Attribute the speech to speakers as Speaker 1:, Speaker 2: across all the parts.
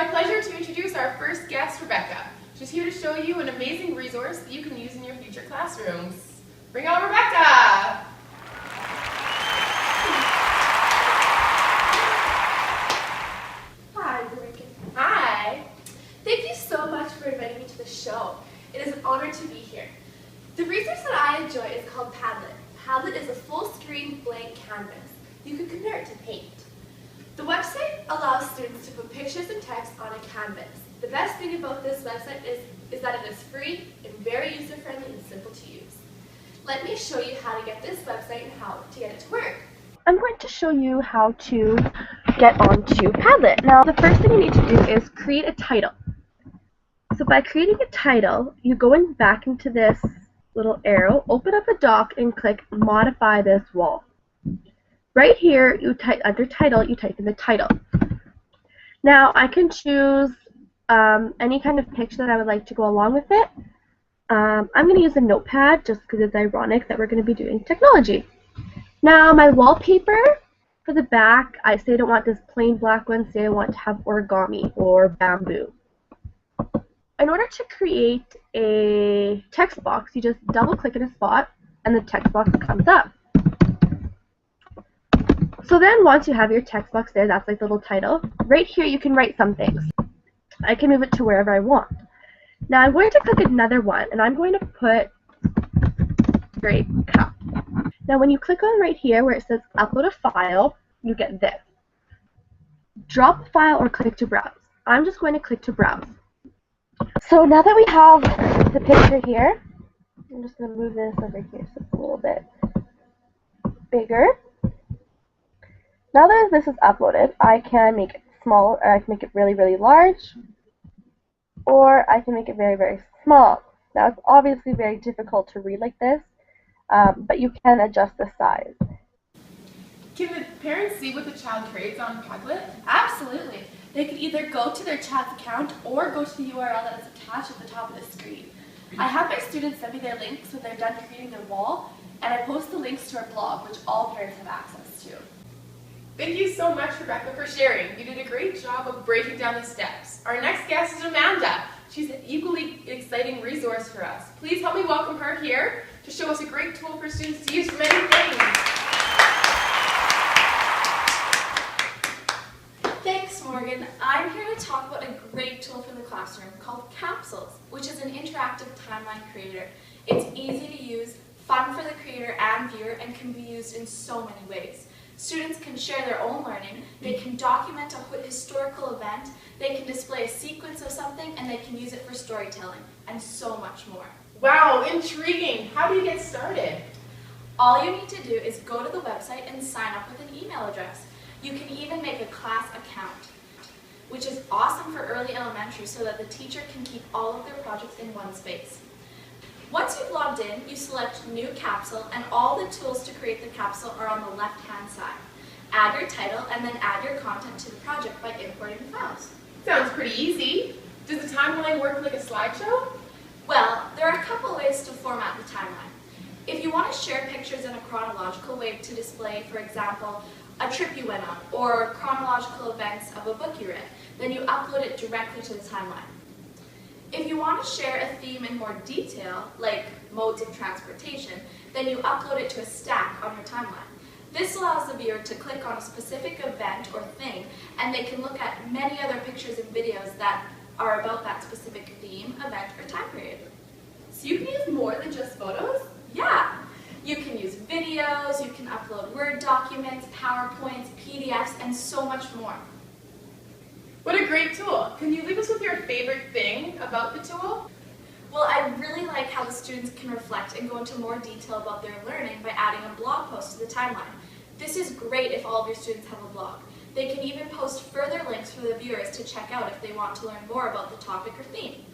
Speaker 1: my pleasure to introduce our first guest, Rebecca. She's here to show you an amazing resource that you can use in your future classrooms. Bring on Rebecca!
Speaker 2: Hi, Rebecca.
Speaker 1: Hi!
Speaker 2: Thank you so much for inviting me to the show. It is an honor to be here. The resource that I enjoy is called Padlet. Padlet is a full-screen blank canvas. You can compare it to paint. The website allows students to put pictures and text on a canvas. The best thing about this website is that it is free and very user-friendly and simple to use. Let me show you how to get this website and how to get it to work.
Speaker 3: I'm going to show you how to get onto Padlet. Now, the first thing you need to do is create a title. So by creating a title, you go back into this little arrow, open up a doc, and click Modify this wall. Right here, you type under Title, you type in the title. Now, I can choose any kind of picture that I would like to go along with it. I'm going to use a notepad just because it's ironic that we're going to be doing technology. Now, my wallpaper for the back, I say I don't want this plain black one, say I want to have origami or bamboo. In order to create a text box, you just double click in a spot and the text box comes up. So then once you have your text box there, that's like the little title, right here you can write some things. I can move it to wherever I want. Now I'm going to click another one and I'm going to put Great Cup. Now when you click on right here where it says upload a file, you get this. Drop the file or click to browse. I'm just going to click to browse. So now that we have the picture here, I'm just going to move this over here so it's a little bit bigger. Now that this is uploaded, I can make it small, or I can make it really, really large, or I can make it very, very small. Now it's obviously very difficult to read like this, but you can adjust the size.
Speaker 1: Can the parents see what the child creates on Padlet?
Speaker 2: Absolutely. They can either go to their child's account or go to the URL that is attached at the top of the screen. I have my students send me their links when they're done creating their wall, and I post the links to our blog, which all parents have access to.
Speaker 1: Thank you so much, Rebecca, for sharing. You did a great job of breaking down the steps. Our next guest is Amanda. She's an equally exciting resource for us. Please help me welcome her here to show us a great tool for students to use for many things.
Speaker 4: Thanks, Morgan. I'm here to talk about a great tool for the classroom called Capsules, which is an interactive timeline creator. It's easy to use, fun for the creator and viewer, and can be used in so many ways. Students can share their own learning, they can document a historical event, they can display a sequence of something, and they can use it for storytelling, and so much more.
Speaker 1: Wow, intriguing. How do you get started?
Speaker 4: All you need to do is go to the website and sign up with an email address. You can even make a class account, which is awesome for early elementary so that the teacher can keep all of their projects in one space. Once you've logged in, you select New Capsule, and all the tools to create the capsule are on the left-hand side. Add your title, and then add your content to the project by importing the files.
Speaker 1: Sounds pretty easy. Does the timeline work like a slideshow?
Speaker 4: Well, there are a couple ways to format the timeline. If you want to share pictures in a chronological way to display, for example, a trip you went on, or chronological events of a book you read, then you upload it directly to the timeline. If you want to share a theme in more detail, like modes of transportation, then you upload it to a stack on your timeline. This allows the viewer to click on a specific event or thing, and they can look at many other pictures and videos that are about that specific theme, event, or time period.
Speaker 2: So you can use more than just photos?
Speaker 4: Yeah! You can use videos, you can upload Word documents, PowerPoints, PDFs, and so much more.
Speaker 1: What a great tool. Can you leave us with your favorite thing about the tool?
Speaker 4: Well, I really like how the students can reflect and go into more detail about their learning by adding a blog post to the timeline. This is great if all of your students have a blog. They can even post further links for the viewers to check out if they want to learn more about the topic or theme.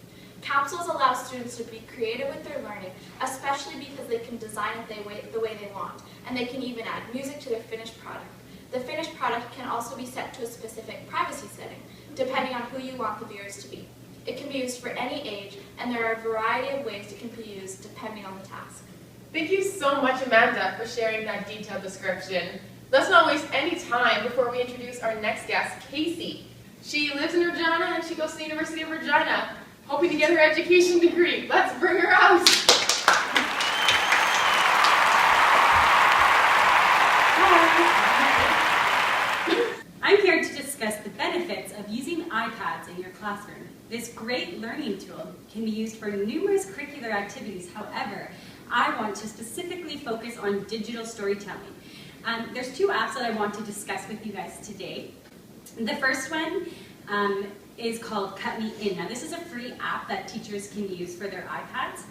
Speaker 4: Capsules allow students to be creative with their learning, especially because they can design it the way they want, and they can even add music to their finished product. The finished product can also be set to a specific privacy setting, depending on who you want the viewers to be. It can be used for any age, and there are a variety of ways it can be used depending on the task.
Speaker 1: Thank you so much, Amanda, for sharing that detailed description. Let's not waste any time before we introduce our next guest, Casey. She lives in Regina and she goes to the University of Regina, hoping to get her education degree. Let's bring her out.
Speaker 5: I'm here to discuss the benefits of using iPads in your classroom. This great learning tool can be used for numerous curricular activities. However, I want to specifically focus on digital storytelling. There's two apps that I want to discuss with you guys today. The first one is called Cut Me In. Now this is a free app that teachers can use for their iPads.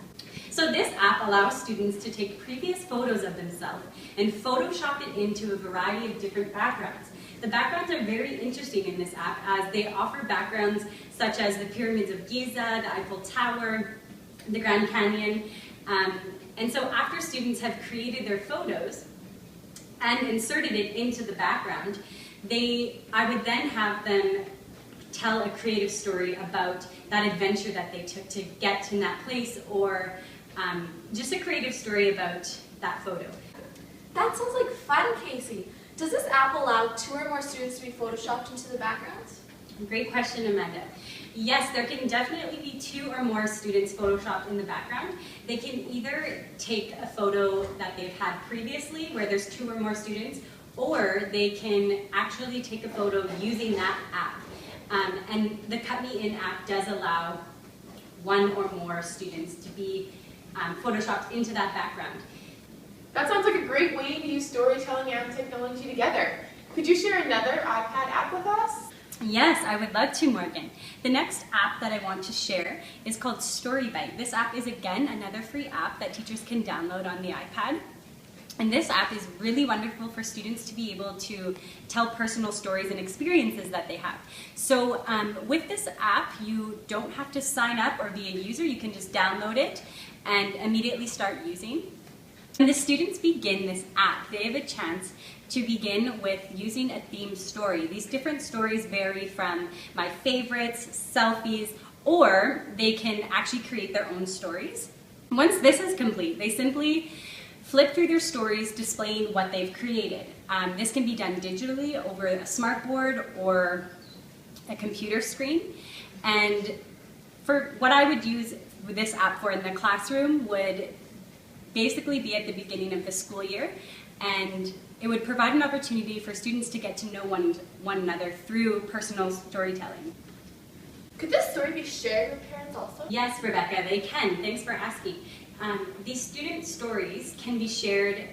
Speaker 5: So this app allows students to take previous photos of themselves and Photoshop it into a variety of different backgrounds. The backgrounds are very interesting in this app as they offer backgrounds such as the pyramids of Giza, the Eiffel Tower, the Grand Canyon. And so after students have created their photos and inserted it into the background, I would then have them tell a creative story about that adventure that they took to get to that place, or just a creative story about that photo.
Speaker 4: That sounds like fun, Casey. Does this app allow 2 or more students to be photoshopped into the backgrounds?
Speaker 5: Great question, Amanda. Yes, there can definitely be 2 or more students photoshopped in the background. They can either take a photo that they've had previously where there's 2 or more students, or they can actually take a photo using that app. And the Cut Me In app does allow 1 or more students to be photoshopped into that background.
Speaker 1: That sounds like a great way to use storytelling and technology together. Could you share another iPad app with us?
Speaker 5: Yes, I would love to, Morgan. The next app that I want to share is called StoryBite. This app is, again, another free app that teachers can download on the iPad. And this app is really wonderful for students to be able to tell personal stories and experiences that they have. So with this app, you don't have to sign up or be a user. You can just download it and immediately start using. When the students begin this app, they have a chance to begin with using a themed story. These different stories vary from my favorites, selfies, or they can actually create their own stories. Once this is complete, they simply flip through their stories displaying what they've created. This can be done digitally over a smartboard or a computer screen. And for what I would use this app for in the classroom would basically be at the beginning of the school year, and it would provide an opportunity for students to get to know one another through personal storytelling.
Speaker 2: Could this story be shared with parents also?
Speaker 5: Yes, Rebecca, they can. Thanks for asking. These student stories can be shared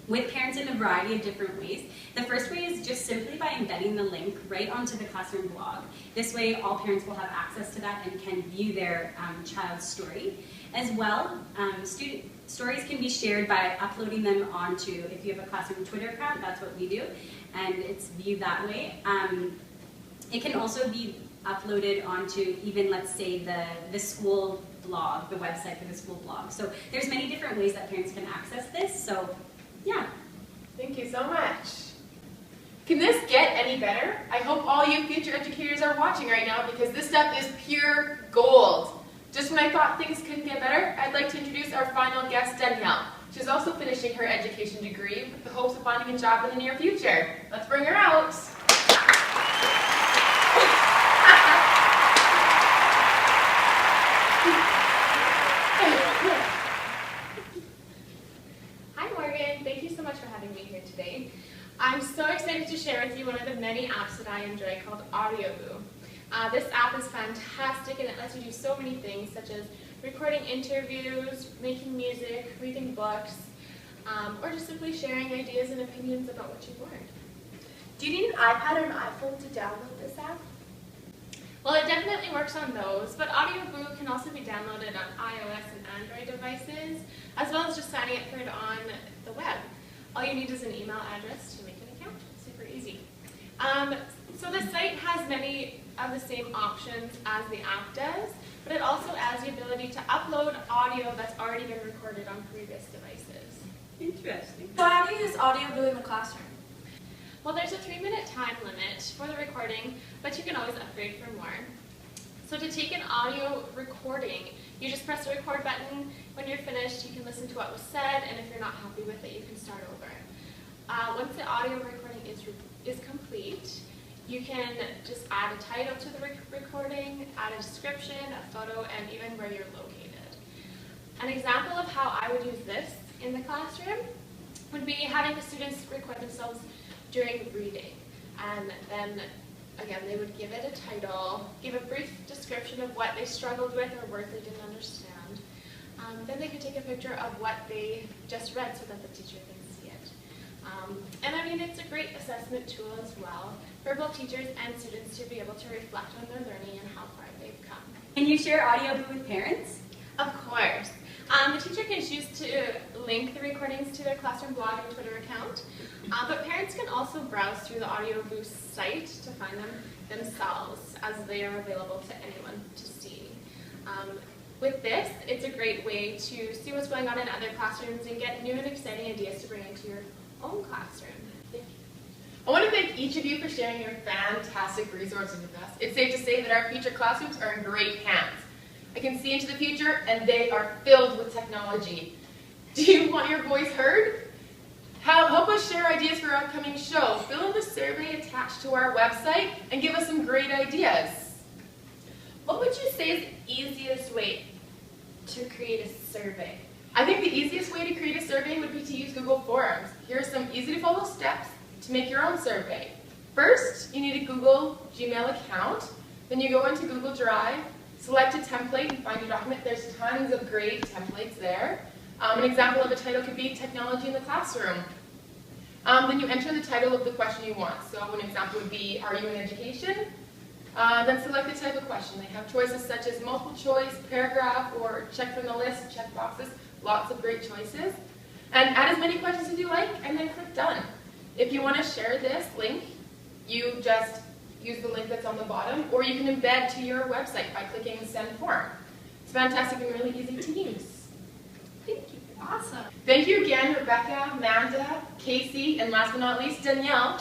Speaker 5: with parents in a variety of different ways. The first way is just simply by embedding the link right onto the classroom blog. This way all parents will have access to that and can view their child's story. As well, student stories can be shared by uploading them onto, if you have a classroom Twitter account, that's what we do, and it's viewed that way. It can also be uploaded onto even, let's say, the school blog, the website for the school blog. So there's many different ways that parents can access this, so yeah.
Speaker 1: Thank you so much. Can this get any better? I hope all you future educators are watching right now because this stuff is pure gold. Just when I thought things couldn't get better, I'd like to introduce our final guest, Danielle. She's also finishing her education degree with the hopes of finding a job in the near future. Let's bring her out.
Speaker 6: Hi Morgan, thank you so much for having me here today. I'm so excited to share with you one of the many apps that I enjoy called AudioBoo. This app is fantastic and it lets you do so many things such as recording interviews, making music, reading books, or just simply sharing ideas and opinions about what you've learned.
Speaker 2: Do you need an iPad or an iPhone to download this app?
Speaker 6: Well, it definitely works on those, but AudioBoo can also be downloaded on iOS and Android devices, as well as just signing up for it on the web. All you need is an email address to make an account. Super easy. So the site has many of the same options as the app does, but it also adds the ability to upload audio that's already been recorded on previous devices.
Speaker 5: Interesting.
Speaker 4: So how do you use AudioBoo in the classroom?
Speaker 6: Well, there's a 3-minute time limit for the recording, but you can always upgrade for more. So to take an audio recording, you just press the record button. When you're finished, you can listen to what was said, and if you're not happy with it, you can start over. Once the audio recording is complete, You can just add a title to the recording, add a description, a photo, and even where you're located. An example of how I would use this in the classroom would be having the students record themselves during reading. And then, again, they would give it a title, give a brief description of what they struggled with or words they didn't understand. Then they could take a picture of what they just read so that the teacher can see it. And I mean, it's a great assessment tool as well for both teachers and students to be able to reflect on their learning and how far they've come.
Speaker 5: Can you share AudioBoo with parents?
Speaker 6: Of course. The teacher can choose to link the recordings to their classroom blog and Twitter account, but parents can also browse through the AudioBoo site to find them themselves, as they are available to anyone to see. With this, it's a great way to see what's going on in other classrooms and get new and exciting ideas to bring into your own classroom.
Speaker 1: Thank you. I want to thank each of you for sharing your fantastic resources with us. It's safe to say that our future classrooms are in great hands. I can see into the future, and they are filled with technology. Do you want your voice heard? Help us share ideas for our upcoming show. Fill in the survey attached to our website and give us some great ideas.
Speaker 2: What would you say is the easiest way to create a survey?
Speaker 1: I think the easiest way to create a survey would be to use Google Forms. Here are some easy to follow steps to make your own survey. First, you need a Google Gmail account. Then you go into Google Drive, select a template and find your document. There's tons of great templates there. An example of a title could be Technology in the Classroom. Then you enter the title of the question you want. So an example would be, are you in education? Then select the type of question. They have choices such as multiple choice, paragraph, or check from the list, check boxes. Lots of great choices. And add as many questions as you like, and then click done. If you want to share this link, you just use the link that's on the bottom, or you can embed to your website by clicking Send Form. It's fantastic and really easy to use.
Speaker 2: Thank you.
Speaker 6: Awesome.
Speaker 1: Thank you again, Rebecca, Amanda, Casey, and last but not least, Danielle.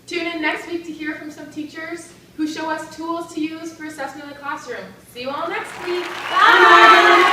Speaker 1: Tune in next week to hear from some teachers who show us tools to use for assessment in the classroom. See you all next week. Bye!